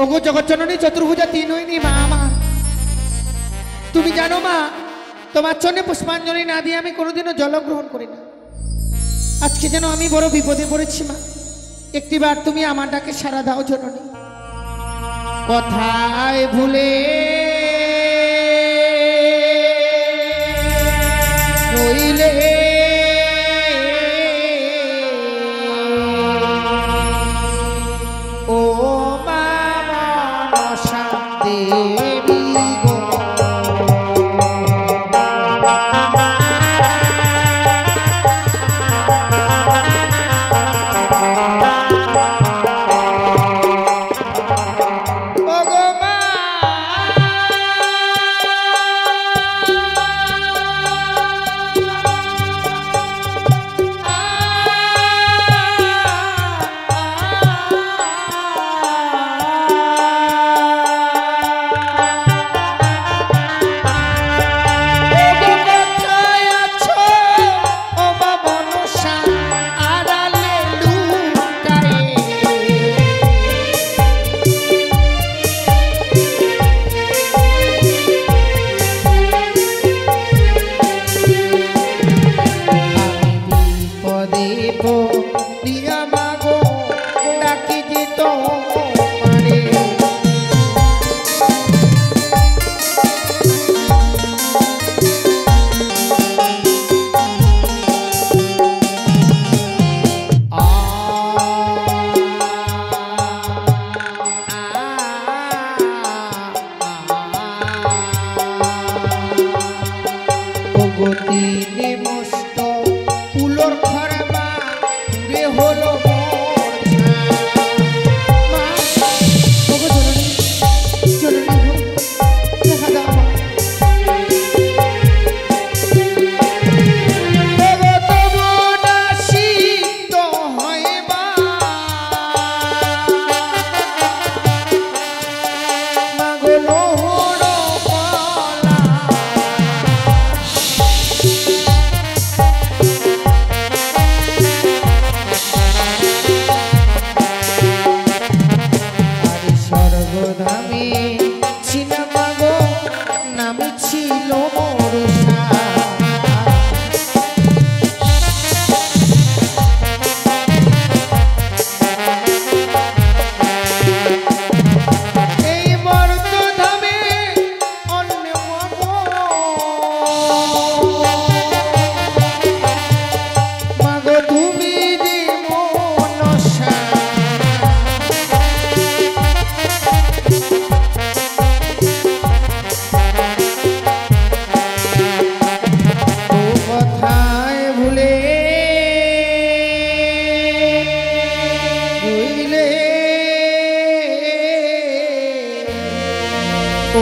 ওগো জগৎজননী চতুর্ভুজা তিনয়নি মা আমার, তুমি জানো মা, তোমার চরণে পুষ্পাঞ্জলি না দিয়ে আমি কোনোদিনও জল গ্রহণ করি না। আজকে যেন আমি বড় বিপদে পড়েছি মা, একটিবার তুমি আমার ডাকে সাড়া দাও জননী। কথায় ভুলে রইলে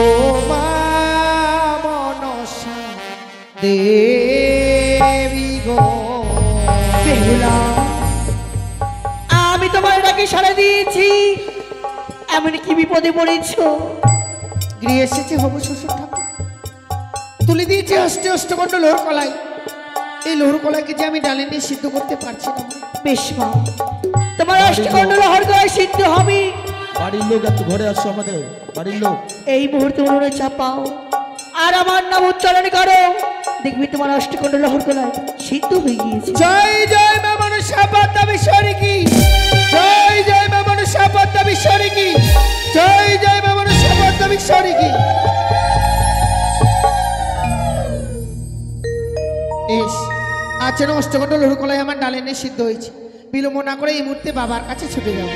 ও মা মনসা দেবী গো, আমি তোমার ডাকে সাড়া দিয়েছি, এমন কি বিপদে পড়েছ? গৃহে এসেছে হবু শ্বশুর ঠাকুর, তুলে দিয়েছে অষ্টে অষ্টকণ্ড লোহর কলাই। এই লোহর কলাইকে যে আমি ডালে নিয়ে সিদ্ধ করতে পারছি না। বেশ মা, তোমার অষ্টকণ্ড লোহর কলাই সিদ্ধ হবে। বাড়ির লোক একটু ঘরে আসো, আমাদের বাড়ির লোক এই মুহূর্তে উনুনে চাপাও আর আমার নাম উচ্চারণ করো, দেখবি তোমার অষ্টকণ্ড লোহর কলাই সিদ্ধ হয়ে গিয়েছে। জয় জয় মা মনসা পদ্মাবীশ্বরী কি, জয় জয় মা মনসা পদ্মাবীশ্বরী কি, জয় জয় মা মনসা পদ্মাবীশ্বরী কি। বেশ, আজ যেন অষ্টকণ্ড লোহর কলাই আমার ডালে নিয়ে সিদ্ধ হয়েছে। বিলম্ব না করে এই মুহূর্তে বাবার কাছে ছুটে যাও।